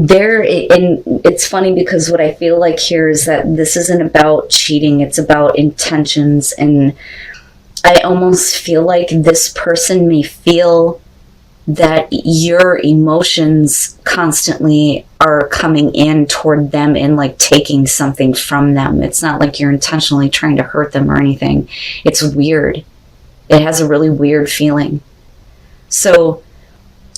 And it's funny because what I feel like here is that this isn't about cheating, it's about intentions. And I almost feel like this person may feel that your emotions constantly are coming in toward them and like taking something from them. It's not like you're intentionally trying to hurt them or anything. It's weird. It has a really weird feeling. So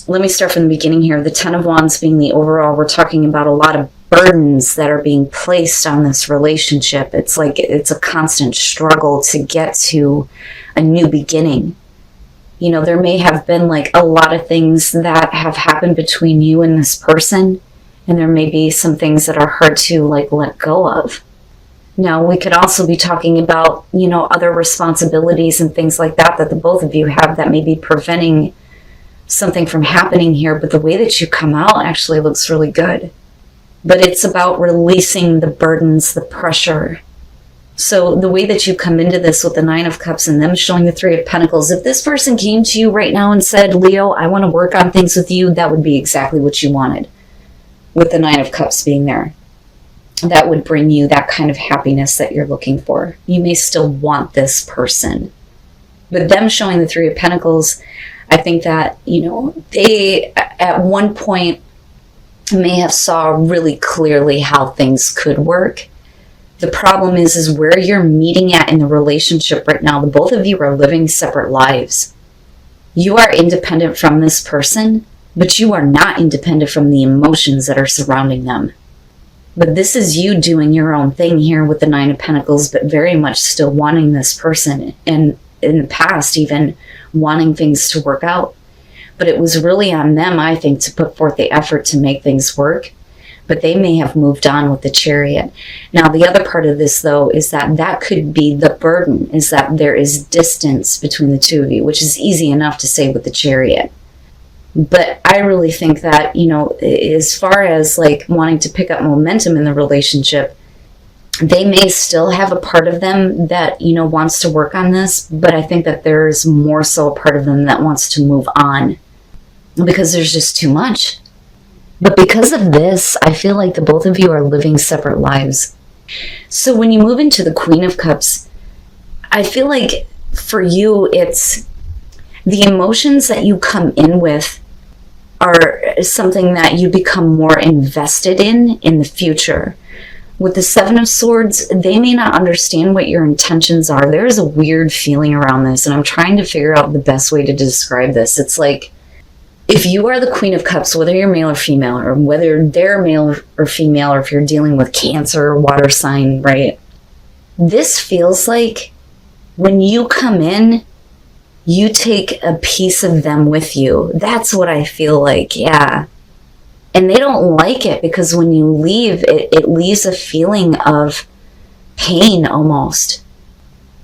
let me start from the beginning here. The Ten of Wands being the overall, we're talking about a lot of burdens that are being placed on this relationship. It's like it's a constant struggle to get to a new beginning. You know, there may have been like a lot of things that have happened between you and this person, and there may be some things that are hard to like let go of. Now, we could also be talking about, you know, other responsibilities and things like that that the both of you have that may be preventing something from happening here, but the way that you come out actually looks really good. But it's about releasing the burdens, the pressure. So the way that you come into this with the Nine of Cups and them showing the Three of Pentacles, if this person came to you right now and said, Leo, I want to work on things with you, that would be exactly what you wanted. With the Nine of Cups being there, that would bring you that kind of happiness that you're looking for. You may still want this person. But them showing the Three of Pentacles, I think that, you know, they at one point may have saw really clearly how things could work. The problem is where you're meeting at in the relationship right now. The both of you are living separate lives. You are independent from this person, but you are not independent from the emotions that are surrounding them. But this is you doing your own thing here with the Nine of Pentacles, but very much still wanting this person, and in the past even wanting things to work out. But it was really on them, I think, to put forth the effort to make things work. But they may have moved on with the Chariot. Now, the other part of this, though, is that that could be the burden, is that there is distance between the two of you, which is easy enough to say with the Chariot. But I really think that, you know, as far as like wanting to pick up momentum in the relationship, they may still have a part of them that, you know, wants to work on this. But I think that there's more so a part of them that wants to move on because there's just too much. But because of this, I feel like the both of you are living separate lives. So when you move into the Queen of Cups, I feel like for you, it's the emotions that you come in with are something that you become more invested in the future. With the Seven of Swords, they may not understand what your intentions are. There is a weird feeling around this, and I'm trying to figure out the best way to describe this. It's like, if you are the Queen of Cups, whether you're male or female, or whether they're male or female, or if you're dealing with Cancer, water sign, right? This feels like when you come in, you take a piece of them with you. That's what I feel like, yeah. And they don't like it because when you leave, it leaves a feeling of pain almost.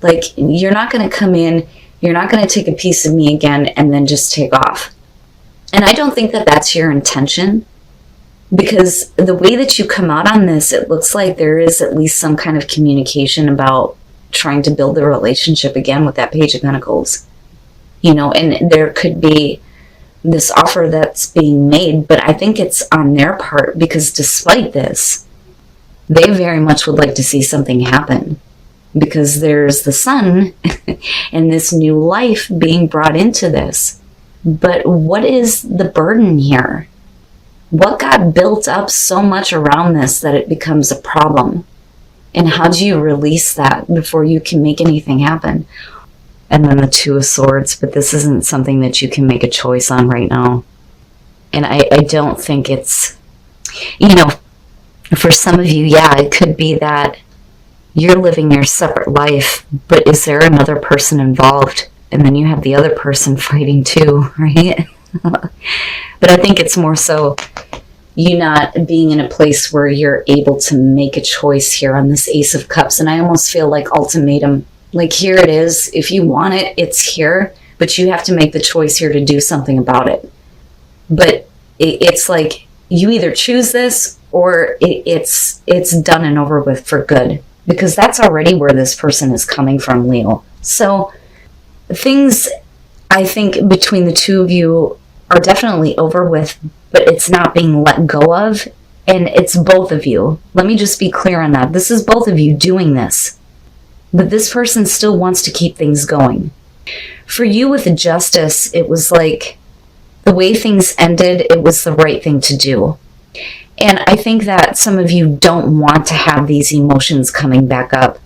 Like, you're not going to come in, you're not going to take a piece of me again and then just take off. And I don't think that that's your intention, because the way that you come out on this, it looks like there is at least some kind of communication about trying to build the relationship again with that Page of Pentacles. You know, and there could be this offer that's being made, but I think it's on their part, because despite this, they very much would like to see something happen, because there's the sun and this new life being brought into this. But what is the burden here? What got built up so much around this that it becomes a problem? And how do you release that before you can make anything happen? And then the Two of Swords, but this isn't something that you can make a choice on right now. And I don't think it's, you know, for some of you, yeah, it could be that you're living your separate life, but is there another person involved? And then you have the other person fighting too, right? But I think it's more so you not being in a place where you're able to make a choice here on this Ace of Cups. And I almost feel like ultimatum. Like, here it is. If you want it, it's here. But you have to make the choice here to do something about it. But it's like you either choose this or it's done and over with for good. Because that's already where this person is coming from, Leo. So things, I think, between the two of you are definitely over with, but it's not being let go of. And it's both of you. Let me just be clear on that. This is both of you doing this. But this person still wants to keep things going. For you with the Justice, it was like the way things ended, it was the right thing to do. And I think that some of you don't want to have these emotions coming back up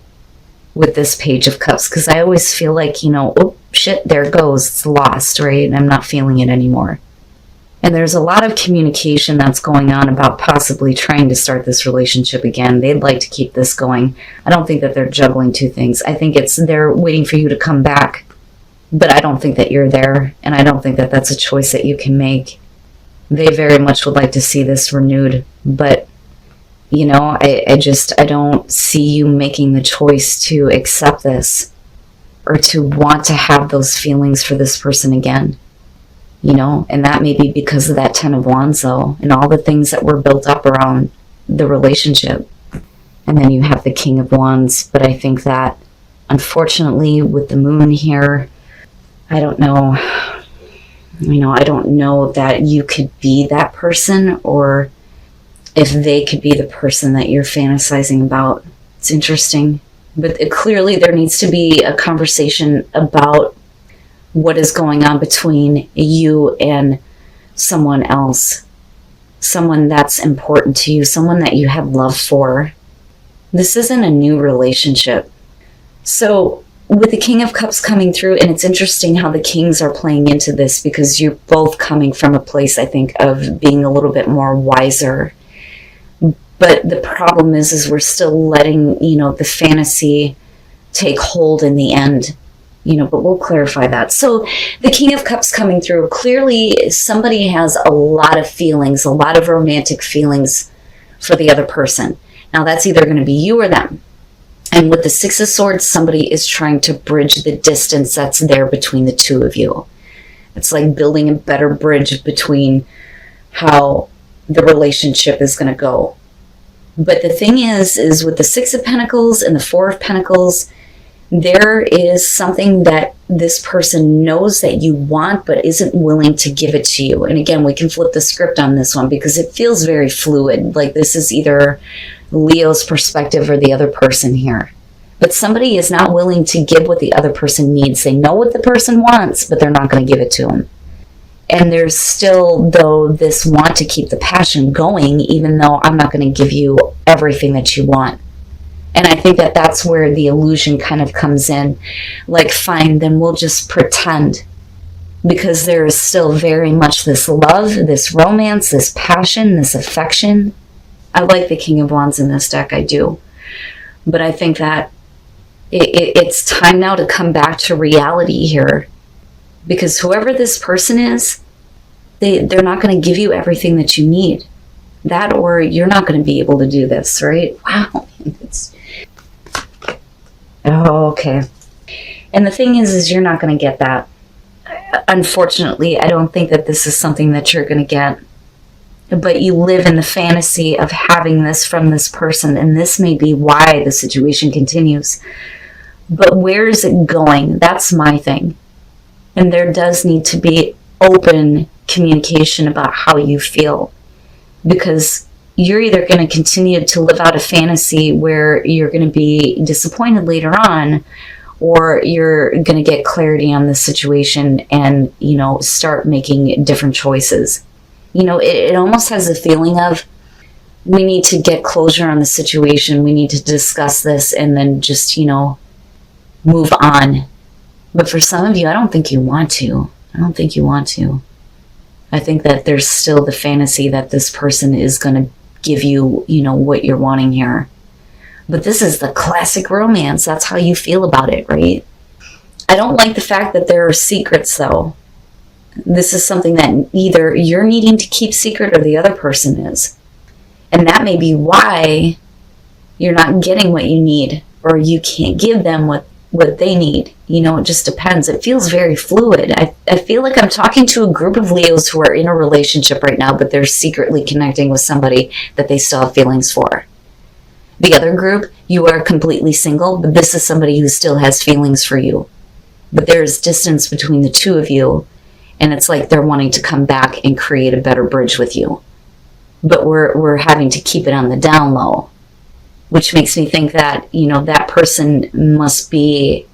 with this Page of Cups, because I always feel like, oh shit, there it goes, it's lost, right? And I'm not feeling it anymore. And there's a lot of communication that's going on about possibly trying to start this relationship again. They'd like to keep this going. I don't think that they're juggling two things. I think they're waiting for you to come back, but I don't think that you're there, and I don't think that that's a choice that you can make. They very much would like to see this renewed, but I don't see you making the choice to accept this or to want to have those feelings for this person again. And that may be because of that Ten of Wands, though, and all the things that were built up around the relationship. And then you have the King of Wands. But I think that, unfortunately, with the Moon here, I don't know. I don't know that you could be that person, or if they could be the person that you're fantasizing about. It's interesting. But clearly there needs to be a conversation about what is going on between you and someone else, someone that's important to you, someone that you have love for. This isn't a new relationship. So with the King of Cups coming through, and it's interesting how the Kings are playing into this, because you're both coming from a place, I think, of being a little bit more wiser. But the problem is we're still letting, the fantasy take hold in the end. But we'll clarify that. So the King of Cups coming through, clearly somebody has a lot of feelings, a lot of romantic feelings for the other person. Now that's either going to be you or them. And with the Six of Swords, somebody is trying to bridge the distance that's there between the two of you. It's like building a better bridge between how the relationship is going to go. But the thing is with the Six of Pentacles and the Four of Pentacles, there is something that this person knows that you want but isn't willing to give it to you. And again, we can flip the script on this one because it feels very fluid. Like this is either Leo's perspective or the other person here. But somebody is not willing to give what the other person needs. They know what the person wants, but they're not going to give it to them. And there's still, though, this want to keep the passion going, even though I'm not going to give you everything that you want. And I think that that's where the illusion kind of comes in. Like, fine, then we'll just pretend. Because there is still very much this love, this romance, this passion, this affection. I like the King of Wands in this deck, I do. But I think that it's time now to come back to reality here. Because whoever this person is, they're not going to give you everything that you need. That, or you're not going to be able to do this, right? Wow. Oh, okay. And the thing is you're not going to get that. Unfortunately, I don't think that this is something that you're going to get. But you live in the fantasy of having this from this person, and this may be why the situation continues. But where is it going? That's my thing. And there does need to be open communication about how you feel. Because you're either going to continue to live out a fantasy where you're going to be disappointed later on, or you're going to get clarity on the situation and, start making different choices. It almost has a feeling of, we need to get closure on the situation. We need to discuss this and then just, move on. But for some of you, I don't think you want to. I think that there's still the fantasy that this person is going to give you, what you're wanting here. But this is the classic romance. That's how you feel about it, right? I don't like the fact that there are secrets, though. This is something that either you're needing to keep secret or the other person is. And that may be why you're not getting what you need, or you can't give them what they need. It just depends. It feels very fluid. I feel like I'm talking to a group of Leos who are in a relationship right now, but they're secretly connecting with somebody that they still have feelings for. The other group, you are completely single, but this is somebody who still has feelings for you. But there is distance between the two of you, And it's like they're wanting to come back and create a better bridge with you. But we're having to keep it on the down low, which makes me think that, you know, that person must be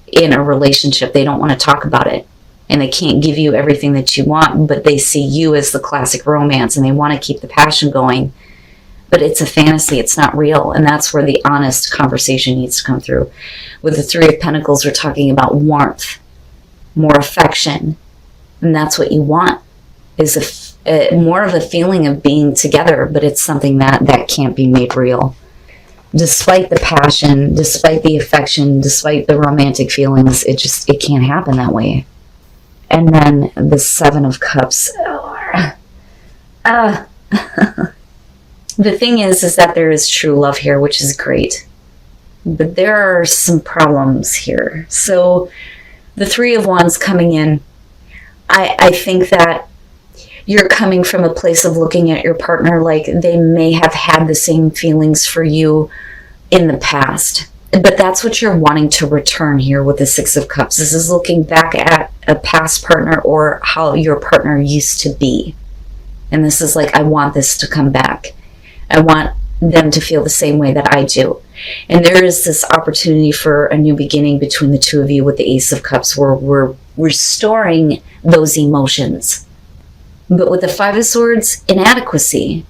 in a relationship. They don't want to talk about it. And they can't give you everything that you want, but they see you as the classic romance and they want to keep the passion going. But it's a fantasy, it's not real. And that's where the honest conversation needs to come through. With the Three of Pentacles, we're talking about warmth, more affection. And that's what you want, is more of a feeling of being together, but it's something that can't be made real. Despite the passion, despite the affection, despite the romantic feelings, it can't happen that way. And then the Seven of Cups. The thing is that there is true love here, which is great. But there are some problems here. So the Three of Wands coming in, I think that you're coming from a place of looking at your partner like they may have had the same feelings for you in the past. But that's what you're wanting to return here with the Six of Cups. This is looking back at a past partner or how your partner used to be. And this is like, I want this to come back. I want them to feel the same way that I do. And there is this opportunity for a new beginning between the two of you with the Ace of Cups, where we're restoring those emotions. But with the Five of Swords, inadequacy.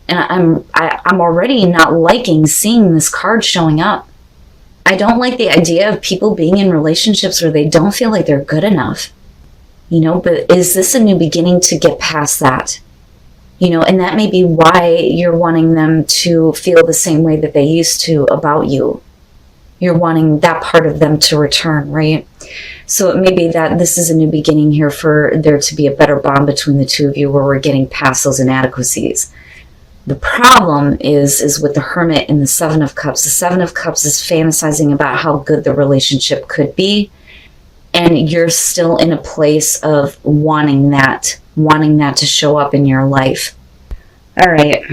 And I'm already not liking seeing this card showing up. I don't like the idea of people being in relationships where they don't feel like they're good enough. You know, but is this a new beginning to get past that? You know, and that may be why you're wanting them to feel the same way that they used to about you. You're wanting that part of them to return, right? So it may be that this is a new beginning here for there to be a better bond between the two of you where we're getting past those inadequacies. The problem is with the Hermit and the Seven of Cups. The Seven of Cups is fantasizing about how good the relationship could be. And you're still in a place of wanting that to show up in your life. All right.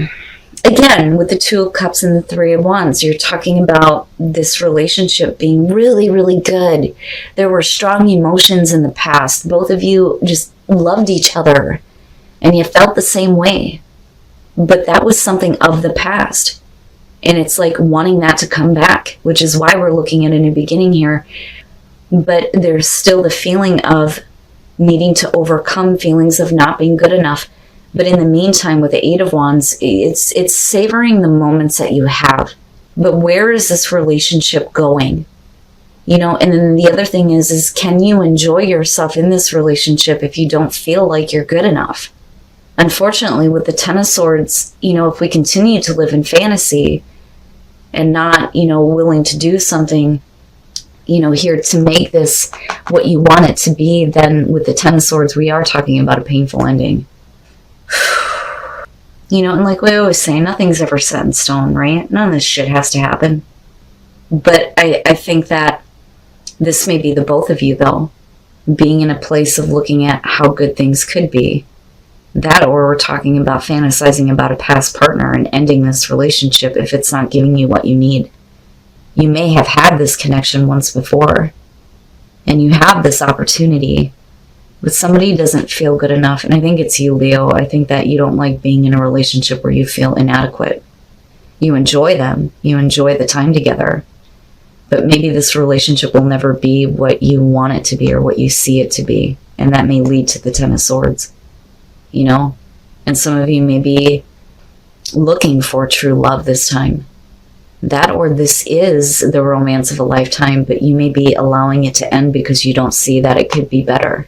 Again, with the Two of Cups and the Three of Wands, you're talking about this relationship being really, really good. There were strong emotions in the past. Both of you just loved each other and you felt the same way. But that was something of the past. And it's like wanting that to come back, which is why we're looking at a new beginning here. But there's still the feeling of needing to overcome feelings of not being good enough. But in the meantime, with the Eight of Wands, it's savoring the moments that you have. But where is this relationship going? You know, and then the other thing is can you enjoy yourself in this relationship if you don't feel like you're good enough? Unfortunately, with the Ten of Swords, you know, if we continue to live in fantasy and not, you know, willing to do something, you know, here to make this what you want it to be, then with the Ten of Swords, we are talking about a painful ending. You know, and like we always say, nothing's ever set in stone, right? None of this shit has to happen. But I think that this may be the both of you, though, being in a place of looking at how good things could be. That, or we're talking about fantasizing about a past partner and ending this relationship if it's not giving you what you need. You may have had this connection once before, and you have this opportunity, but somebody doesn't feel good enough. And I think it's you, Leo. I think that you don't like being in a relationship where you feel inadequate. You enjoy them. You enjoy the time together. But maybe this relationship will never be what you want it to be or what you see it to be. And that may lead to the Ten of Swords. You know? And some of you may be looking for true love this time. That, or this is the romance of a lifetime, but you may be allowing it to end because you don't see that it could be better.